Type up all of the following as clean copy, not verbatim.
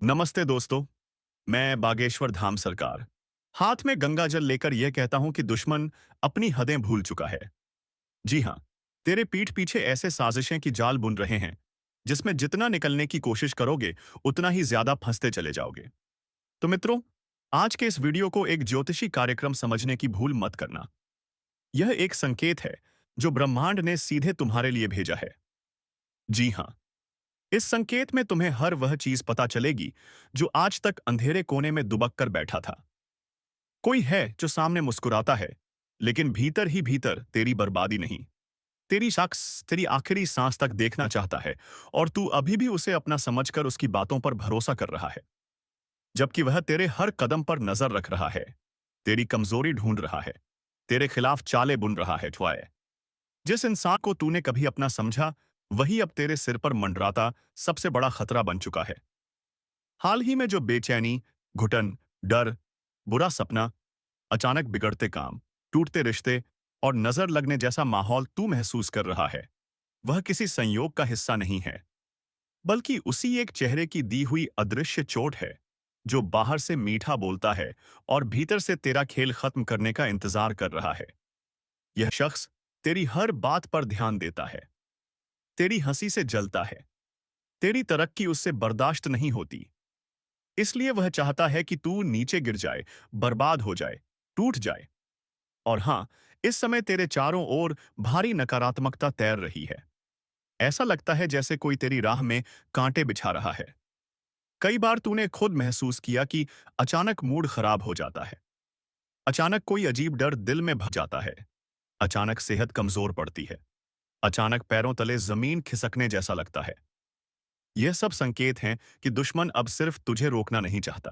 नमस्ते दोस्तों। मैं बागेश्वर धाम सरकार हाथ में गंगा जल लेकर यह कहता हूं कि दुश्मन अपनी हदें भूल चुका है। जी हां, तेरे पीठ पीछे ऐसे साजिशें की जाल बुन रहे हैं जिसमें जितना निकलने की कोशिश करोगे उतना ही ज्यादा फंसते चले जाओगे। तो मित्रों, आज के इस वीडियो को एक ज्योतिषी कार्यक्रम समझने की भूल मत करना। यह एक संकेत है जो ब्रह्मांड ने सीधे तुम्हारे लिए भेजा है। जी हां, इस संकेत में तुम्हें हर वह चीज पता चलेगी जो आज तक अंधेरे कोने में दुबक कर बैठा था। कोई है जो सामने मुस्कुराता है, लेकिन भीतर ही भीतर तेरी बर्बादी नहीं। तेरी शख्स तेरी आखिरी सांस तक देखना चाहता है और तू अभी भी उसे अपना समझकर उसकी बातों पर भरोसा कर रहा है, जबकि वह तेरे हर कदम पर नजर रख रहा है, तेरी कमजोरी ढूंढ रहा है, तेरे खिलाफ चालें बुन रहा है। ट्वाय जिस इंसान को तूने कभी अपना समझा, वही अब तेरे सिर पर मंडराता सबसे बड़ा खतरा बन चुका है। हाल ही में जो बेचैनी, घुटन, डर, बुरा सपना, अचानक बिगड़ते काम, टूटते रिश्ते और नजर लगने जैसा माहौल तू महसूस कर रहा है, वह किसी संयोग का हिस्सा नहीं है, बल्कि उसी एक चेहरे की दी हुई अदृश्य चोट है, जो बाहर से मीठा बोलता है और भीतर से तेरा खेल खत्म करने का इंतजार कर रहा है। यह शख्स तेरी हर बात पर ध्यान देता है, तेरी हंसी से जलता है, तेरी तरक्की उससे बर्दाश्त नहीं होती। इसलिए वह चाहता है कि तू नीचे गिर जाए, बर्बाद हो जाए, टूट जाए। और हां, इस समय तेरे चारों ओर भारी नकारात्मकता तैर रही है। ऐसा लगता है जैसे कोई तेरी राह में कांटे बिछा रहा है। कई बार तूने खुद महसूस किया कि अचानक मूड खराब हो जाता है, अचानक कोई अजीब डर दिल में भर जाता है, अचानक सेहत कमजोर पड़ती है, अचानक पैरों तले जमीन खिसकने जैसा लगता है। यह सब संकेत हैं कि दुश्मन अब सिर्फ तुझे रोकना नहीं चाहता,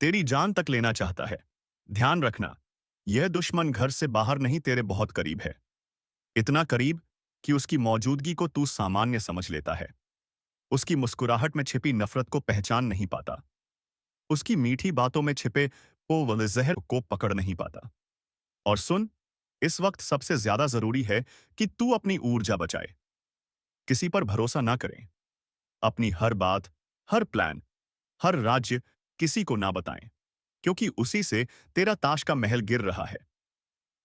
तेरी जान तक लेना चाहता है। ध्यान रखना, यह दुश्मन घर से बाहर नहीं, तेरे बहुत करीब है। इतना करीब कि उसकी मौजूदगी को तू सामान्य समझ लेता है। उसकी मुस्कुराहट में छिपी नफरत को पहचान नहीं पाता। उसकी मीठी बातों में छिपे वो वाले जहर को पकड़ नहीं पाता। और सुन, इस वक्त सबसे ज्यादा जरूरी है कि तू अपनी ऊर्जा बचाए। किसी पर भरोसा ना करें। अपनी हर बात, हर प्लान, हर राज्य किसी को ना बताएं, क्योंकि उसी से तेरा ताश का महल गिर रहा है।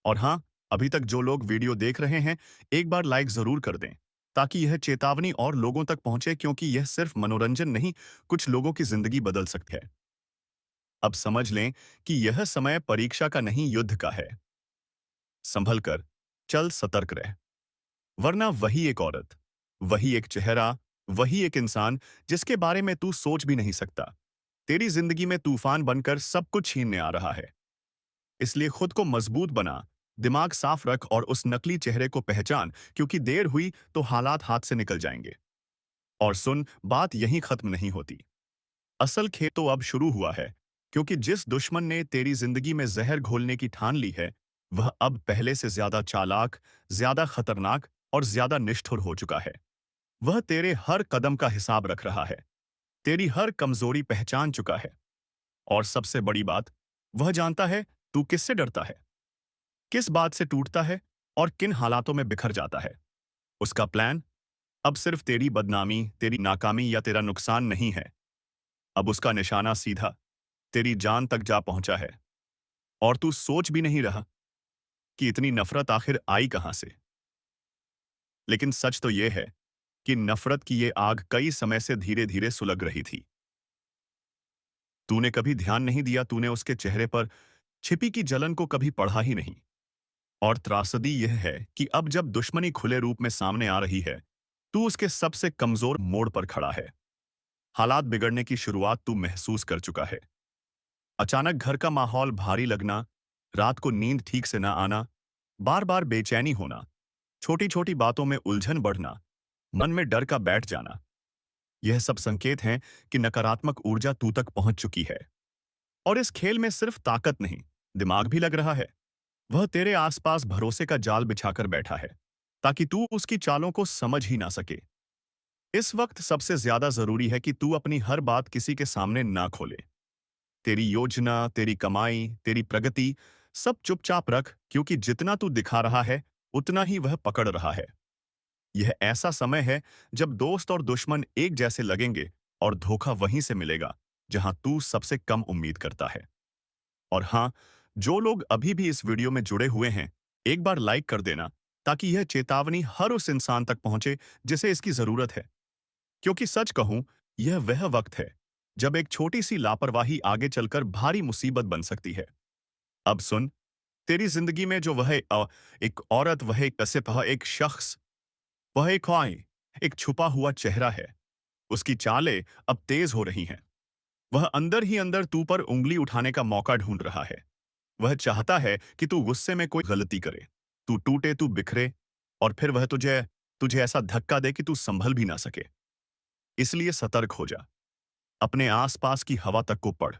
और हाँ, अभी तक जो लोग वीडियो देख रहे हैं, एक बार लाइक जरूर कर दें, ताकि यह चेतावनी और लोगों तक पहुंचे, क्योंकि यह सिर्फ मनोरंजन नहीं, कुछ लोगों की जिंदगी बदल सकती है। अब समझ लें कि यह समय परीक्षा का नहीं, युद्ध का है। संभल कर चल, सतर्क रह, वरना वही एक औरत, वही एक चेहरा, वही एक इंसान जिसके बारे में तू सोच भी नहीं सकता, तेरी जिंदगी में तूफान बनकर सब कुछ छीनने आ रहा है। इसलिए खुद को मजबूत बना, दिमाग साफ रख और उस नकली चेहरे को पहचान, क्योंकि देर हुई तो हालात हाथ से निकल जाएंगे। और सुन, बात यहीं खत्म नहीं होती। असल खेल तो अब शुरू हुआ है, क्योंकि जिस दुश्मन ने तेरी जिंदगी में जहर घोलने की ठान ली है, वह अब पहले से ज्यादा चालाक, ज्यादा खतरनाक और ज्यादा निष्ठुर हो चुका है। वह तेरे हर कदम का हिसाब रख रहा है, तेरी हर कमजोरी पहचान चुका है। और सबसे बड़ी बात, वह जानता है तू किससे डरता है, किस बात से टूटता है और किन हालातों में बिखर जाता है। उसका प्लान अब सिर्फ तेरी बदनामी, तेरी नाकामी या तेरा नुकसान नहीं है। अब उसका निशाना सीधा तेरी जान तक जा पहुंचा है। और तू सोच भी नहीं रहा कि इतनी नफरत आखिर आई कहां से। लेकिन सच तो यह है कि नफरत की ये आग कई समय से धीरे धीरे सुलग रही थी। तूने कभी ध्यान नहीं दिया, तूने उसके चेहरे पर छिपी की जलन को कभी पढ़ा ही नहीं। और त्रासदी यह है कि अब जब दुश्मनी खुले रूप में सामने आ रही है, तू उसके सबसे कमजोर मोड़ पर खड़ा है। हालात बिगड़ने की शुरुआत तू महसूस कर चुका है। अचानक घर का माहौल भारी लगना, रात को नींद ठीक से ना आना, बार बार बेचैनी होना, छोटी छोटी बातों में उलझन बढ़ना, मन में डर का बैठ जाना। यह सब संकेत हैं कि नकारात्मक ऊर्जा तू तक पहुंच चुकी है। और इस खेल में सिर्फ ताकत नहीं, दिमाग भी लग रहा है। वह तेरे आसपास भरोसे का जाल बिछाकर बैठा है, ताकि तू उसकी चालों को समझ ही ना सके। इस वक्त सबसे ज्यादा जरूरी है कि तू अपनी हर बात किसी के सामने ना खोले। तेरी योजना, तेरी कमाई, तेरी प्रगति, सब चुपचाप रख, क्योंकि जितना तू दिखा रहा है, उतना ही वह पकड़ रहा है। यह ऐसा समय है जब दोस्त और दुश्मन एक जैसे लगेंगे, और धोखा वहीं से मिलेगा जहां तू सबसे कम उम्मीद करता है। और हाँ, जो लोग अभी भी इस वीडियो में जुड़े हुए हैं, एक बार लाइक कर देना ताकि यह चेतावनी हर उस इंसान तक पहुंचे जिसे इसकी जरूरत है। क्योंकि सच कहूं, यह वह वक्त है जब एक छोटी सी लापरवाही आगे चलकर भारी मुसीबत बन सकती है। अब सुन, तेरी जिंदगी में जो एक औरत, वह एक कसिप, वह एक शख्स, वह एक ख्वाहिश, एक छुपा हुआ चेहरा है। उसकी चालें अब तेज हो रही हैं। वह अंदर ही अंदर तू पर उंगली उठाने का मौका ढूंढ रहा है। वह चाहता है कि तू गुस्से में कोई गलती करे, तू टूटे, तू बिखरे, और फिर वह तुझे तुझे ऐसा धक्का दे कि तू संभल भी ना सके। इसलिए सतर्क हो जा। अपने आसपास की हवा तक को पढ़।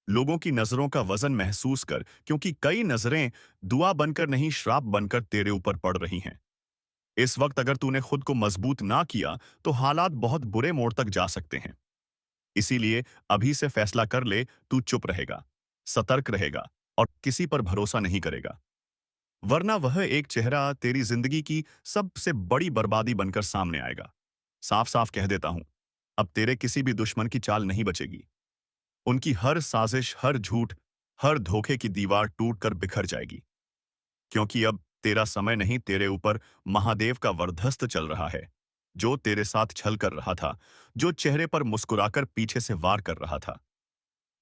लोगों की नजरों का वजन महसूस कर, क्योंकि कई नजरें दुआ बनकर नहीं, श्राप बनकर तेरे ऊपर पड़ रही हैं। इस वक्त अगर तूने खुद को मजबूत ना किया तो हालात बहुत बुरे मोड़ तक जा सकते हैं। इसीलिए अभी से फैसला कर ले, तू चुप रहेगा, सतर्क रहेगा और किसी पर भरोसा नहीं करेगा। वरना वह एक चेहरा तेरी जिंदगी की सबसे बड़ी बर्बादी बनकर सामने आएगा। साफ साफ कह देता हूं, अब तेरे किसी भी दुश्मन की चाल नहीं बचेगी। उनकी हर साजिश, हर झूठ, हर धोखे की दीवार टूटकर बिखर जाएगी। क्योंकि अब तेरा समय नहीं, तेरे ऊपर महादेव का वरदहस्त चल रहा है, जो तेरे साथ छल कर रहा था, जो चेहरे पर मुस्कुराकर पीछे से वार कर रहा था,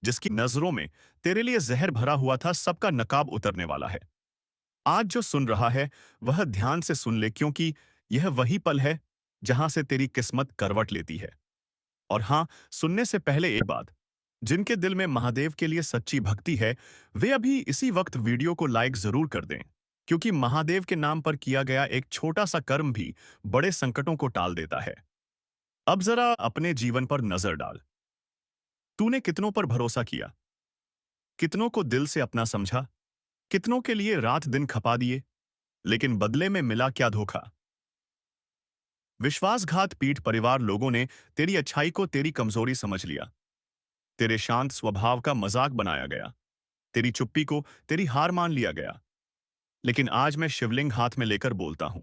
जिसकी नजरों में तेरे लिए जहर भरा हुआ था, सबका नकाब उतरने वाला है। आज जो सुन रहा है वह ध्यान से सुन ले, क्योंकि यह वही पल है जहां से तेरी किस्मत करवट लेती है। और हां, सुनने से पहले एक बात, जिनके दिल में महादेव के लिए सच्ची भक्ति है, वे अभी इसी वक्त वीडियो को लाइक जरूर कर दें, क्योंकि महादेव के नाम पर किया गया एक छोटा सा कर्म भी बड़े संकटों को टाल देता है। अब जरा अपने जीवन पर नजर डाल। तूने कितनों पर भरोसा किया, कितनों को दिल से अपना समझा, कितनों के लिए रात दिन खपा दिए, लेकिन बदले में मिला क्या धोखा। विश्वासघात, पीठ, परिवार, लोगों ने तेरी अच्छाई को तेरी कमजोरी समझ लिया। तेरे शांत स्वभाव का मजाक बनाया गया, तेरी चुप्पी को तेरी हार मान लिया गया। लेकिन आज मैं शिवलिंग हाथ में लेकर बोलता हूं,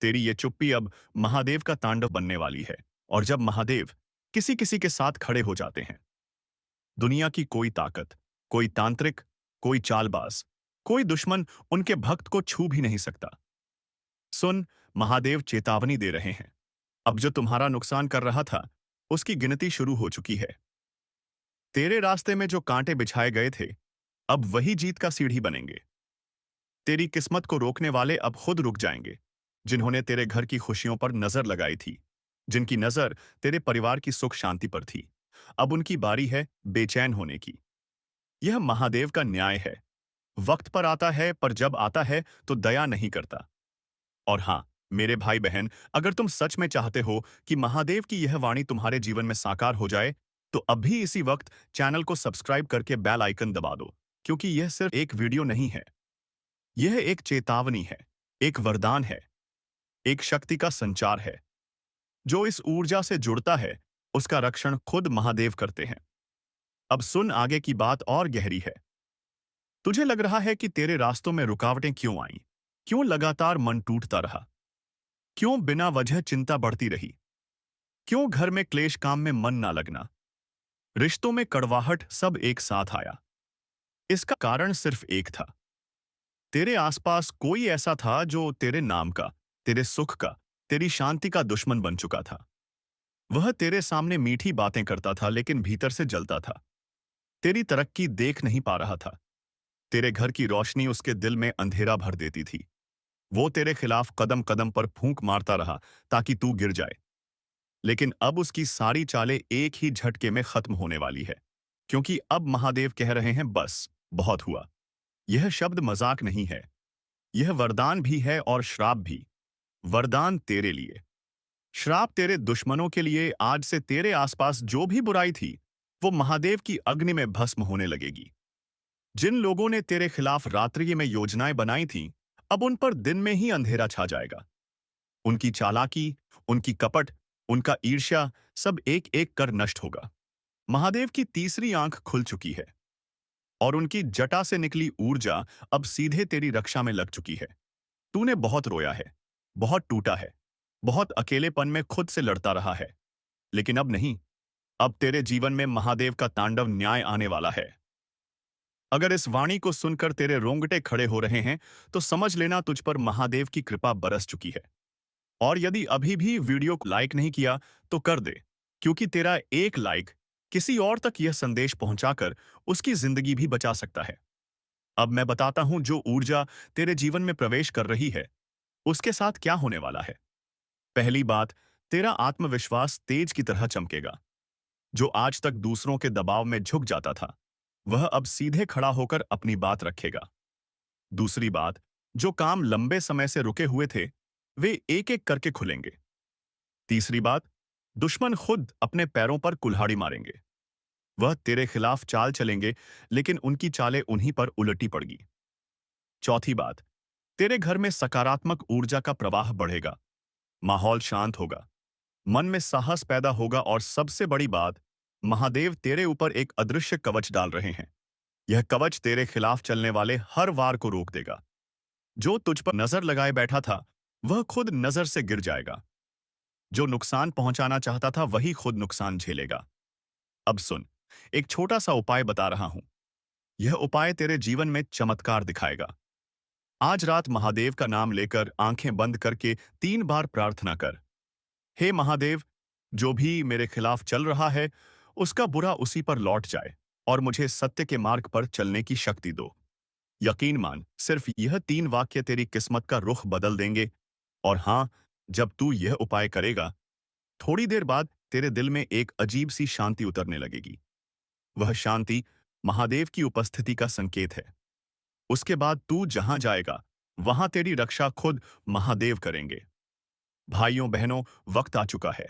तेरी ये चुप्पी अब महादेव का तांडव बनने वाली है। और जब महादेव किसी किसी के साथ खड़े हो जाते हैं, दुनिया की कोई ताकत, कोई तांत्रिक, कोई चालबाज, कोई दुश्मन उनके भक्त को छू भी नहीं सकता। सुन, महादेव चेतावनी दे रहे हैं। अब जो तुम्हारा नुकसान कर रहा था, उसकी गिनती शुरू हो चुकी है। तेरे रास्ते में जो कांटे बिछाए गए थे, अब वही जीत का सीढ़ी बनेंगे। तेरी किस्मत को रोकने वाले अब खुद रुक जाएंगे। जिन्होंने तेरे घर की खुशियों पर नजर लगाई थी, जिनकी नजर तेरे परिवार की सुख शांति पर थी, अब उनकी बारी है बेचैन होने की। यह महादेव का न्याय है। वक्त पर आता है, पर जब आता है तो दया नहीं करता। और हां, मेरे भाई बहन, अगर तुम सच में चाहते हो कि महादेव की यह वाणी तुम्हारे जीवन में साकार हो जाए, तो अभी इसी वक्त चैनल को सब्सक्राइब करके बेल आइकन दबा दो, क्योंकि यह सिर्फ एक वीडियो नहीं है। यह एक चेतावनी है, एक वरदान है, एक शक्ति का संचार है। जो इस ऊर्जा से जुड़ता है, उसका रक्षण खुद महादेव करते हैं। अब सुन, आगे की बात और गहरी है। तुझे लग रहा है कि तेरे रास्तों में रुकावटें क्यों आईं? क्यों लगातार मन टूटता रहा? क्यों बिना वजह चिंता बढ़ती रही? क्यों घर में क्लेश, काम में मन ना लगना, रिश्तों में कड़वाहट, सब एक साथ आया? इसका कारण सिर्फ एक था। तेरे आसपास कोई ऐसा था जो तेरे नाम का, तेरे सुख का, तेरी शांति का दुश्मन बन चुका था। वह तेरे सामने मीठी बातें करता था, लेकिन भीतर से जलता था। तेरी तरक्की देख नहीं पा रहा था। तेरे घर की रोशनी उसके दिल में अंधेरा भर देती थी। वो तेरे खिलाफ कदम कदम पर फूंक मारता रहा ताकि तू गिर जाए। लेकिन अब उसकी सारी चालें एक ही झटके में खत्म होने वाली है, क्योंकि अब महादेव कह रहे हैं, बस बहुत हुआ। यह शब्द मजाक नहीं है, यह वरदान भी है और श्राप भी। वरदान तेरे लिए, श्राप तेरे दुश्मनों के लिए। आज से तेरे आसपास जो भी बुराई थी, वो महादेव की अग्नि में भस्म होने लगेगी। जिन लोगों ने तेरे खिलाफ रात्रि में योजनाएं बनाई थीं, अब उन पर दिन में ही अंधेरा छा जाएगा। उनकी चालाकी, उनकी कपट, उनका ईर्ष्या, सब एक एक कर नष्ट होगा। महादेव की तीसरी आंख खुल चुकी है और उनकी जटा से निकली ऊर्जा अब सीधे तेरी रक्षा में लग चुकी है। तूने बहुत रोया है, बहुत टूटा है, बहुत अकेलेपन में खुद से लड़ता रहा है, लेकिन अब नहीं। अब तेरे जीवन में महादेव का तांडव न्याय आने वाला है। अगर इस वाणी को सुनकर तेरे रोंगटे खड़े हो रहे हैं, तो समझ लेना तुझ पर महादेव की कृपा बरस चुकी है। और यदि अभी भी वीडियो को लाइक नहीं किया, तो कर दे, क्योंकि तेरा एक लाइक किसी और तक यह संदेश पहुंचाकर उसकी जिंदगी भी बचा सकता है। अब मैं बताता हूं जो ऊर्जा तेरे जीवन में प्रवेश कर रही है, उसके साथ क्या होने वाला है। पहली बात, तेरा आत्मविश्वास तेज की तरह चमकेगा। जो आज तक दूसरों के दबाव में झुक जाता था, वह अब सीधे खड़ा होकर अपनी बात रखेगा। दूसरी बात, जो काम लंबे समय से रुके हुए थे, वे एक एक करके खुलेंगे। तीसरी बात, दुश्मन खुद अपने पैरों पर कुल्हाड़ी मारेंगे। वह तेरे खिलाफ चाल चलेंगे, लेकिन उनकी चालें उन्हीं पर उलटी पड़गी। चौथी बात, तेरे घर में सकारात्मक ऊर्जा का प्रवाह बढ़ेगा। माहौल शांत होगा, मन में साहस पैदा होगा और सबसे बड़ी बात, महादेव तेरे ऊपर एक अदृश्य कवच डाल रहे हैं। यह कवच तेरे खिलाफ चलने वाले हर वार को रोक देगा। जो तुझ पर नजर लगाए बैठा था, वह खुद नजर से गिर जाएगा। जो नुकसान पहुंचाना चाहता था, वही खुद नुकसान झेलेगा। अब सुन, एक छोटा सा उपाय बता रहा हूं। यह उपाय तेरे जीवन में चमत्कार दिखाएगा। आज रात महादेव का नाम लेकर आंखें बंद करके 3 बार प्रार्थना कर। हे महादेव, जो भी मेरे खिलाफ चल रहा है, उसका बुरा उसी पर लौट जाए और मुझे सत्य के मार्ग पर चलने की शक्ति दो। यकीन मान, सिर्फ यह 3 वाक्य तेरी किस्मत का रुख बदल देंगे। और हाँ, जब तू यह उपाय करेगा, थोड़ी देर बाद तेरे दिल में एक अजीब सी शांति उतरने लगेगी। वह शांति महादेव की उपस्थिति का संकेत है। उसके बाद तू जहां जाएगा, वहां तेरी रक्षा खुद महादेव करेंगे। भाइयों बहनों, वक्त आ चुका है।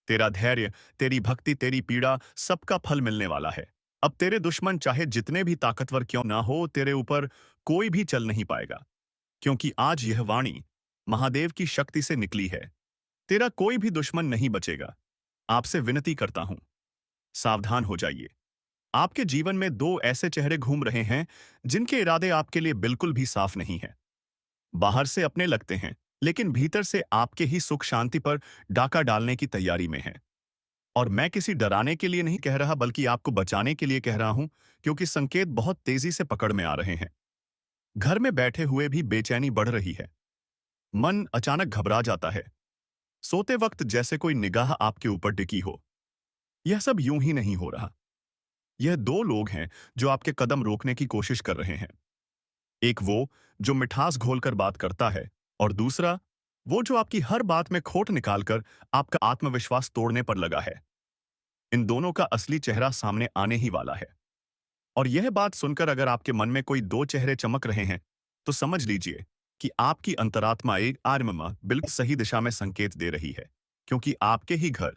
तेरा धैर्य, तेरी भक्ति, तेरी पीड़ा, सबका फल मिलने वाला है। अब तेरे दुश्मन चाहे जितने भी ताकतवर क्यों ना हो, तेरे ऊपर कोई भी चल नहीं पाएगा, क्योंकि आज यह वाणी महादेव की शक्ति से निकली है। तेरा कोई भी दुश्मन नहीं बचेगा। आपसे विनती करता हूं, सावधान हो जाइए। आपके जीवन में 2 ऐसे चेहरे घूम रहे हैं, जिनके इरादे आपके लिए बिल्कुल भी साफ नहीं है। बाहर से अपने लगते हैं, लेकिन भीतर से आपके ही सुख शांति पर डाका डालने की तैयारी में हैं। और मैं किसी डराने के लिए नहीं कह रहा, बल्कि आपको बचाने के लिए कह रहा हूं, क्योंकि संकेत बहुत तेजी से पकड़ में आ रहे हैं। घर में बैठे हुए भी बेचैनी बढ़ रही है। मन अचानक घबरा जाता है। सोते वक्त जैसे कोई निगाह आपके ऊपर टिकी हो। यह सब यूं ही नहीं हो रहा। यह 2 लोग हैं जो आपके कदम रोकने की कोशिश कर रहे हैं। एक वो जो मिठास घोलकर बात करता है, और दूसरा वो जो आपकी हर बात में खोट निकालकर आपका आत्मविश्वास तोड़ने पर लगा है। इन दोनों का असली चेहरा सामने आने ही वाला है। और यह बात सुनकर अगर आपके मन में कोई 2 चेहरे चमक रहे हैं, तो समझ लीजिए कि आपकी अंतरात्मा एक आर्ममा बिल्कुल सही दिशा में संकेत दे रही है, क्योंकि आपके ही घर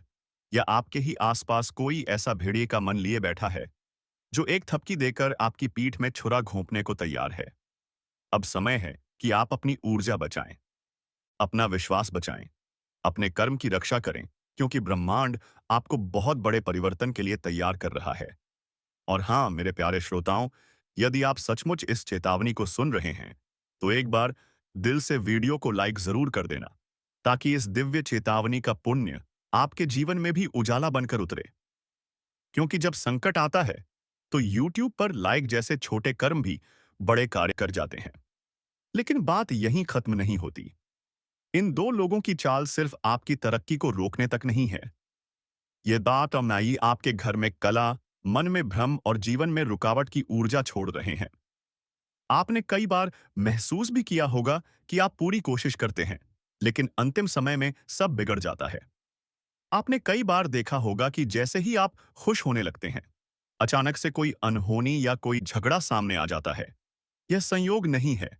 या आपके ही आसपास कोई ऐसा भेड़िए का मन लिए बैठा है, जो एक थपकी देकर आपकी पीठ में छुरा घोंपने को तैयार है। अब समय है कि आप अपनी ऊर्जा बचाएं, अपना विश्वास बचाएं, अपने कर्म की रक्षा करें, क्योंकि ब्रह्मांड आपको बहुत बड़े परिवर्तन के लिए तैयार कर रहा है। और हाँ, मेरे प्यारे श्रोताओं, यदि आप सचमुच इस चेतावनी को सुन रहे हैं, तो एक बार दिल से वीडियो को लाइक जरूर कर देना, ताकि इस दिव्य चेतावनी का पुण्य आपके जीवन में भी उजाला बनकर उतरे। क्योंकि जब संकट आता है, तो YouTube पर लाइक जैसे छोटे कर्म भी बड़े कार्य कर जाते हैं। लेकिन बात यहीं खत्म नहीं होती। इन 2 लोगों की चाल सिर्फ आपकी तरक्की को रोकने तक नहीं है। ये बात अमनाई आपके घर में कला, मन में भ्रम और जीवन में रुकावट की ऊर्जा छोड़ रहे हैं। आपने कई बार महसूस भी किया होगा कि आप पूरी कोशिश करते हैं, लेकिन अंतिम समय में सब बिगड़ जाता है। आपने कई बार देखा होगा कि जैसे ही आप खुश होने लगते हैं, अचानक से कोई अनहोनी या कोई झगड़ा सामने आ जाता है। यह संयोग नहीं है,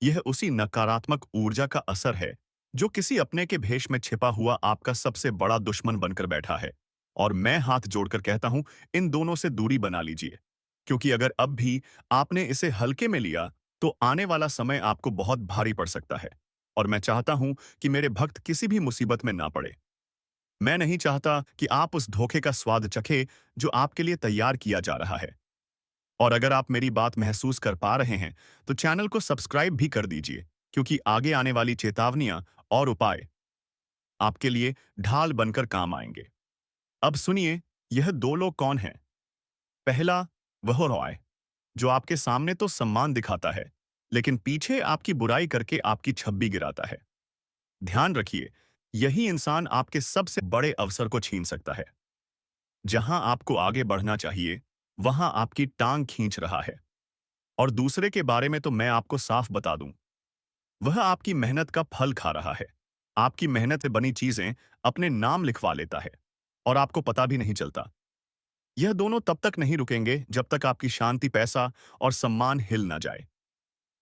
यह उसी नकारात्मक ऊर्जा का असर है, जो किसी अपने के भेष में छिपा हुआ आपका सबसे बड़ा दुश्मन बनकर बैठा है। और मैं हाथ जोड़कर कहता हूं, इन दोनों से दूरी बना लीजिए, क्योंकि अगर अब भी आपने इसे हल्के में लिया, तो आने वाला समय आपको बहुत भारी पड़ सकता है। और मैं चाहता हूं कि मेरे भक्त किसी भी मुसीबत में ना पड़े। मैं नहीं चाहता कि आप उस धोखे का स्वाद चखें जो आपके लिए तैयार किया जा रहा है। और अगर आप मेरी बात महसूस कर पा रहे हैं, तो चैनल को सब्सक्राइब भी कर दीजिए, क्योंकि आगे आने वाली चेतावनियां और उपाय आपके लिए ढाल बनकर काम आएंगे। अब सुनिए यह दो लोग कौन हैं? पहला, वह रॉय, जो आपके सामने तो सम्मान दिखाता है, लेकिन पीछे आपकी बुराई करके आपकी छब्बी गिराता है। ध्यान रखिए, यही इंसान आपके सबसे बड़े अवसर को छीन सकता है। जहां आपको आगे बढ़ना चाहिए, वहां आपकी टांग खींच रहा है। और दूसरे के बारे में तो मैं आपको साफ बता दूं, वह आपकी मेहनत का फल खा रहा है। आपकी मेहनत से बनी चीजें अपने नाम लिखवा लेता है और आपको पता भी नहीं चलता। यह दोनों तब तक नहीं रुकेंगे जब तक आपकी शांति, पैसा और सम्मान हिल ना जाए।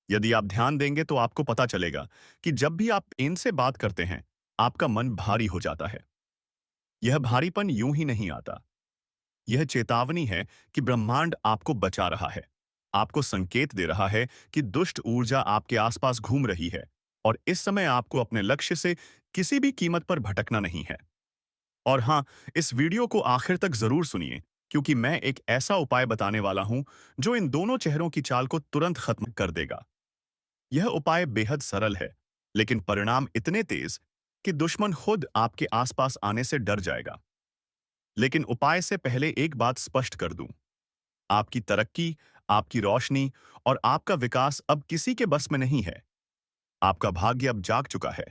यदि आप ध्यान देंगे तो आपको पता चलेगा कि जब भी आप इनसे बात करते हैं, आपका मन भारी हो जाता है। यह भारीपन यूं ही नहीं आता। यह चेतावनी है कि ब्रह्मांड आपको बचा रहा है। आपको संकेत दे रहा है कि दुष्ट ऊर्जा आपके आसपास घूम रही है और इस समय आपको अपने लक्ष्य से किसी भी कीमत पर भटकना नहीं है। और हाँ, इस वीडियो को आखिर तक जरूर सुनिए, क्योंकि मैं एक ऐसा उपाय बताने वाला हूं जो इन दोनों चेहरों की चाल को तुरंत खत्म कर देगा। यह उपाय बेहद सरल है, लेकिन परिणाम इतने तेज कि दुश्मन खुद आपके आसपास आने से डर जाएगा। लेकिन उपाय से पहले एक बात स्पष्ट कर दूं, आपकी तरक्की, आपकी रोशनी और आपका विकास अब किसी के बस में नहीं है। आपका भाग्य अब जाग चुका है।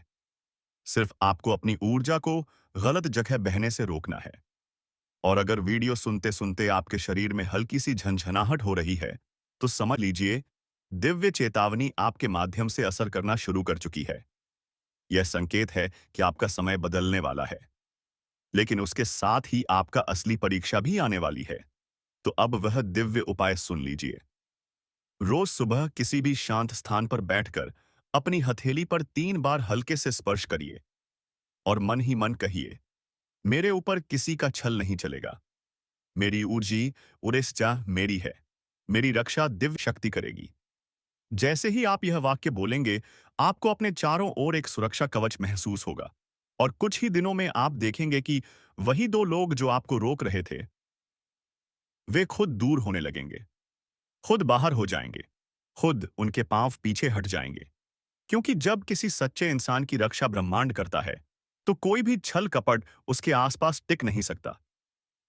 सिर्फ आपको अपनी ऊर्जा को गलत जगह बहने से रोकना है। और अगर वीडियो सुनते सुनते आपके शरीर में हल्की सी झंझनाहट हो रही है, तो समझ लीजिए दिव्य चेतावनी आपके माध्यम से असर करना शुरू कर चुकी है। यह संकेत है कि आपका समय बदलने वाला है। लेकिन उसके साथ ही आपका असली परीक्षा भी आने वाली है। तो अब वह दिव्य उपाय सुन लीजिए। रोज सुबह किसी भी शांत स्थान पर बैठकर अपनी हथेली पर 3 बार हल्के से स्पर्श करिए और मन ही मन कहिए, मेरे ऊपर किसी का छल नहीं चलेगा। मेरी ऊर्जी उड़ेसजा मेरी है। मेरी रक्षा दिव्य शक्ति करेगी। जैसे ही आप यह वाक्य बोलेंगे, आपको अपने चारों ओर एक सुरक्षा कवच महसूस होगा और कुछ ही दिनों में आप देखेंगे कि वही दो लोग जो आपको रोक रहे थे, वे खुद दूर होने लगेंगे, खुद बाहर हो जाएंगे, खुद उनके पांव पीछे हट जाएंगे। क्योंकि जब किसी सच्चे इंसान की रक्षा ब्रह्मांड करता है, तो कोई भी छल कपट उसके आसपास टिक नहीं सकता।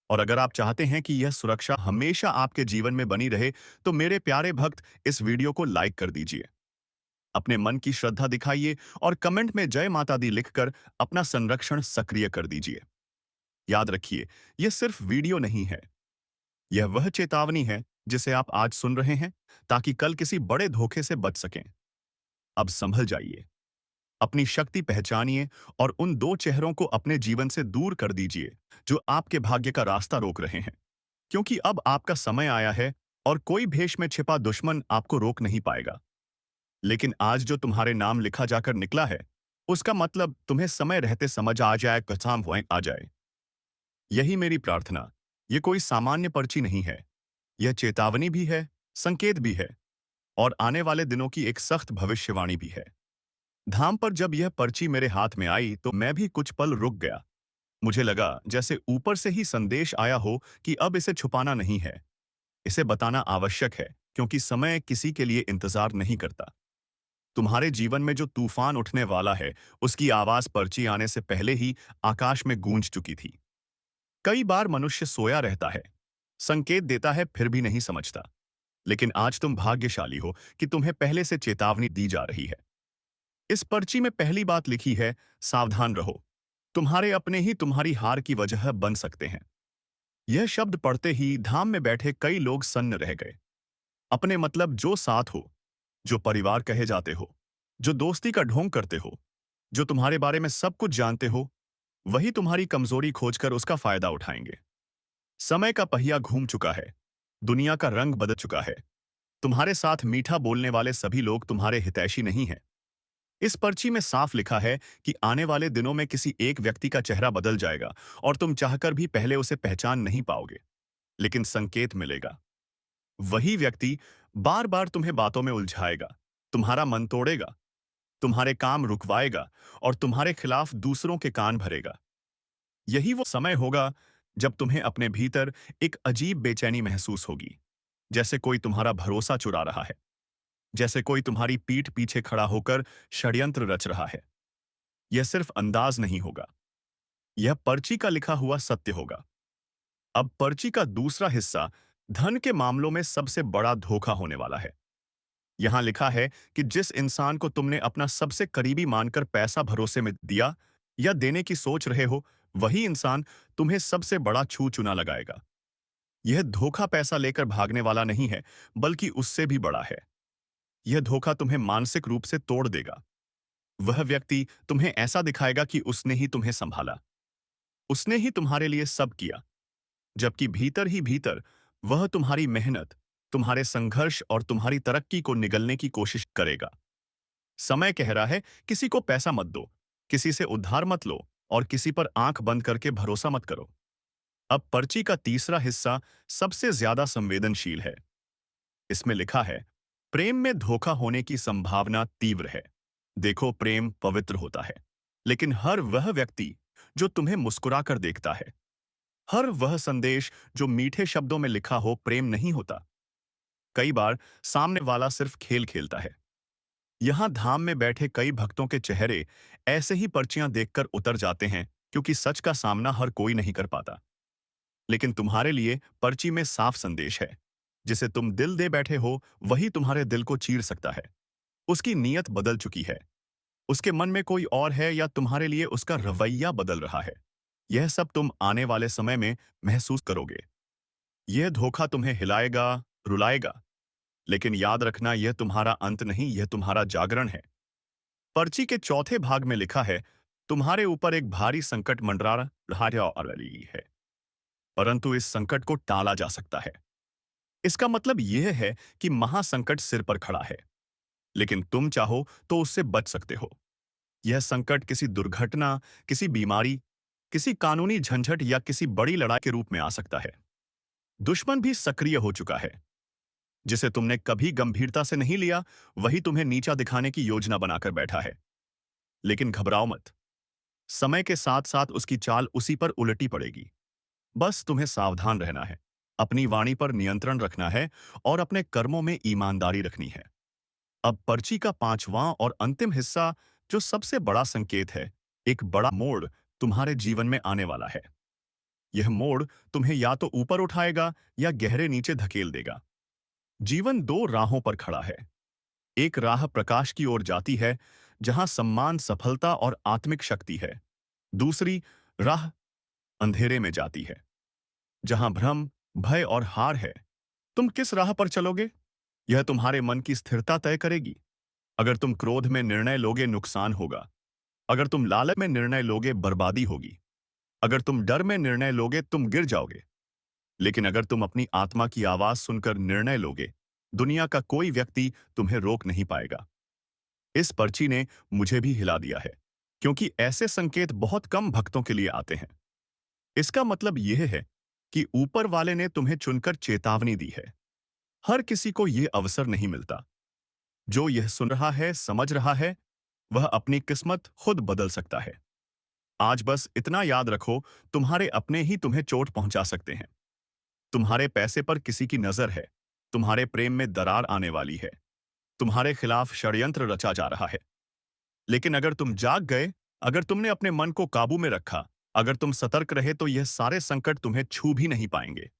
और अगर आप चाहते हैं कि यह सुरक्षा हमेशा आपके जीवन में बनी रहे, तो मेरे प्यारे भक्त, इस वीडियो को लाइक कर दीजिए। अपने मन की श्रद्धा दिखाइए और कमेंट में जय माता दी लिखकर अपना संरक्षण सक्रिय कर दीजिए। याद रखिए, यह सिर्फ वीडियो नहीं है, यह वह चेतावनी है जिसे आप आज सुन रहे हैं, ताकि कल किसी बड़े धोखे से बच सकें। अब संभल जाइए, अपनी शक्ति पहचानिए और उन दो चेहरों को अपने जीवन से दूर कर दीजिए जो आपके भाग्य का रास्ता रोक रहे हैं। क्योंकि अब आपका समय आया है और कोई भेष में छिपा दुश्मन आपको रोक नहीं पाएगा। लेकिन आज जो तुम्हारे नाम लिखा जाकर निकला है, उसका मतलब तुम्हें समय रहते समझ आ जाए, कसम हुए आ जाए। यही मेरी प्रार्थना। ये कोई सामान्य पर्ची नहीं है, यह चेतावनी भी है, संकेत भी है और आने वाले दिनों की एक सख्त भविष्यवाणी भी है। धाम पर जब यह पर्ची मेरे हाथ में आई तो मैं भी कुछ पल रुक गया। मुझे लगा जैसे ऊपर से ही संदेश आया हो कि अब इसे छुपाना नहीं है, इसे बताना आवश्यक है, क्योंकि समय किसी के लिए इंतजार नहीं करता। तुम्हारे जीवन में जो तूफान उठने वाला है, उसकी आवाज पर्ची आने से पहले ही आकाश में गूंज चुकी थी। कई बार मनुष्य सोया रहता है, संकेत देता है फिर भी नहीं समझता। लेकिन आज तुम भाग्यशाली हो कि तुम्हें पहले से चेतावनी दी जा रही है। इस पर्ची में पहली बात लिखी है, सावधान रहो, तुम्हारे अपने ही तुम्हारी हार की वजह बन सकते हैं। यह शब्द पढ़ते ही धाम में बैठे कई लोग सन्न रह गए। अपने मतलब जो साथ हो, जो परिवार कहे जाते हो, जो दोस्ती का ढोंग करते हो, जो तुम्हारे बारे में सब कुछ जानते हो, वही तुम्हारी कमजोरी खोजकर उसका फायदा उठाएंगे। समय का पहिया घूम चुका है, दुनिया का रंग बदल चुका है। तुम्हारे साथ मीठा बोलने वाले सभी लोग तुम्हारे हितैषी नहीं हैं। इस पर्ची में साफ लिखा है कि आने वाले दिनों में किसी एक व्यक्ति का चेहरा बदल जाएगा और तुम चाहकर भी पहले उसे पहचान नहीं पाओगे। लेकिन संकेत मिलेगा। वही व्यक्ति बार बार तुम्हें बातों में उलझाएगा, तुम्हारा मन तोड़ेगा, तुम्हारे काम रुकवाएगा और तुम्हारे खिलाफ दूसरों के कान भरेगा। यही वो समय होगा जब तुम्हें अपने भीतर एक अजीब बेचैनी महसूस होगी, जैसे कोई तुम्हारा भरोसा चुरा रहा है, जैसे कोई तुम्हारी पीठ पीछे खड़ा होकर षड्यंत्र रच रहा है। यह सिर्फ अंदाज नहीं होगा, यह पर्ची का लिखा हुआ सत्य होगा। अब पर्ची का दूसरा हिस्सा धन के मामलों में सबसे बड़ा धोखा होने वाला है। यहां लिखा है कि जिस इंसान को तुमने अपना सबसे करीबी मानकर पैसा भरोसे में दिया या देने की सोच रहे हो, वही इंसान तुम्हें सबसे बड़ा छू चुना लगाएगा। यह धोखा पैसा लेकर भागने वाला नहीं है, बल्कि उससे भी बड़ा है। यह धोखा तुम्हें मानसिक रूप से तोड़ देगा। वह व्यक्ति तुम्हें ऐसा दिखाएगा कि उसने ही तुम्हें संभाला, उसने ही तुम्हारे लिए सब किया, जबकि भीतर ही भीतर वह तुम्हारी मेहनत, तुम्हारे संघर्ष और तुम्हारी तरक्की को निगलने की कोशिश करेगा। समय कह रहा है, किसी को पैसा मत दो, किसी से उधार मत लो और किसी पर आंख बंद करके भरोसा मत करो। अब पर्ची का तीसरा हिस्सा सबसे ज्यादा संवेदनशील है। इसमें लिखा है, प्रेम में धोखा होने की संभावना तीव्र है। देखो, प्रेम पवित्र होता है, लेकिन हर वह व्यक्ति जो तुम्हें मुस्कुराकर देखता है, हर वह संदेश जो मीठे शब्दों में लिखा हो, प्रेम नहीं होता। कई बार सामने वाला सिर्फ खेल खेलता है। यहां धाम में बैठे कई भक्तों के चेहरे ऐसे ही पर्चियां देखकर उतर जाते हैं, क्योंकि सच का सामना हर कोई नहीं कर पाता। लेकिन तुम्हारे लिए पर्ची में साफ संदेश है। जिसे तुम दिल दे बैठे हो, वही तुम्हारे दिल को चीर सकता है। उसकी नीयत बदल चुकी है। उसके मन में कोई और है या तुम्हारे लिए उसका रवैया बदल रहा है। यह सब तुम आने वाले समय में महसूस करोगे। यह धोखा तुम्हें हिलाएगा, रुलाएगा, लेकिन याद रखना, यह तुम्हारा अंत नहीं, यह तुम्हारा जागरण है। पर्ची के चौथे भाग में लिखा है, तुम्हारे ऊपर एक भारी संकट मंडरा रही है, परंतु इस संकट को टाला जा सकता है। इसका मतलब यह है कि महासंकट सिर पर खड़ा है, लेकिन तुम चाहो तो उससे बच सकते हो। यह संकट किसी दुर्घटना, किसी बीमारी, किसी कानूनी झंझट या किसी बड़ी लड़ाई के रूप में आ सकता है। दुश्मन भी सक्रिय हो चुका है। जिसे तुमने कभी गंभीरता से नहीं लिया, वही तुम्हें नीचा दिखाने की योजना बनाकर बैठा है। लेकिन घबराओ मत, समय के साथ साथ उसकी चाल उसी पर उलटी पड़ेगी। बस तुम्हें सावधान रहना है, अपनी वाणी पर नियंत्रण रखना है और अपने कर्मों में ईमानदारी रखनी है। अब पर्ची का पांचवां और अंतिम हिस्सा, जो सबसे बड़ा संकेत है, एक बड़ा मोड़ तुम्हारे जीवन में आने वाला है। यह मोड़ तुम्हें या तो ऊपर उठाएगा या गहरे नीचे धकेल देगा। जीवन दो राहों पर खड़ा है। एक राह प्रकाश की ओर जाती है, जहां सम्मान, सफलता और आत्मिक शक्ति है। दूसरी राह अंधेरे में जाती है, जहां भ्रम, भय और हार है। तुम किस राह पर चलोगे, यह तुम्हारे मन की स्थिरता तय करेगी। अगर तुम क्रोध में निर्णय लोगे, नुकसान होगा। अगर तुम लालच में निर्णय लोगे, बर्बादी होगी। अगर तुम डर में निर्णय लोगे, तुम गिर जाओगे। लेकिन अगर तुम अपनी आत्मा की आवाज सुनकर निर्णय लोगे, दुनिया का कोई व्यक्ति तुम्हें रोक नहीं पाएगा। इस पर्ची ने मुझे भी हिला दिया है, क्योंकि ऐसे संकेत बहुत कम भक्तों के लिए आते हैं। इसका मतलब यह है कि ऊपर वाले ने तुम्हें चुनकर चेतावनी दी है। हर किसी को यह अवसर नहीं मिलता। जो यह सुन रहा है, समझ रहा है, वह अपनी किस्मत खुद बदल सकता है। आज बस इतना याद रखो, तुम्हारे अपने ही तुम्हें चोट पहुंचा सकते हैं। तुम्हारे पैसे पर किसी की नजर है। तुम्हारे प्रेम में दरार आने वाली है। तुम्हारे खिलाफ षड्यंत्र रचा जा रहा है। लेकिन अगर तुम जाग गए, अगर तुमने अपने मन को काबू में रखा, अगर तुम सतर्क रहे, तो यह सारे संकट तुम्हें छू भी नहीं पाएंगे।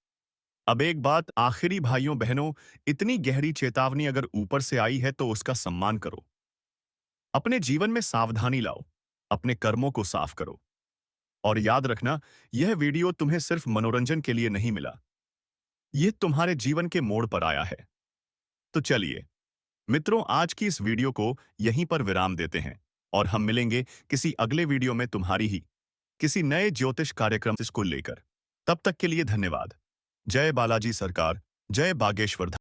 अब एक बात आखिरी भाइयों बहनों, इतनी गहरी चेतावनी अगर ऊपर से आई है तो उसका सम्मान करो। अपने जीवन में सावधानी लाओ, अपने कर्मों को साफ करो। और याद रखना, यह वीडियो तुम्हें सिर्फ मनोरंजन के लिए नहीं मिला। यह तुम्हारे जीवन के मोड़ पर आया है। तो चलिए मित्रों, आज की इस वीडियो को यहीं पर विराम देते हैं और हम मिलेंगे किसी अगले वीडियो में तुम्हारी ही किसी नए ज्योतिष कार्यक्रम को लेकर। तब तक के लिए धन्यवाद। जय बालाजी सरकार, जय बागेश्वर धाम।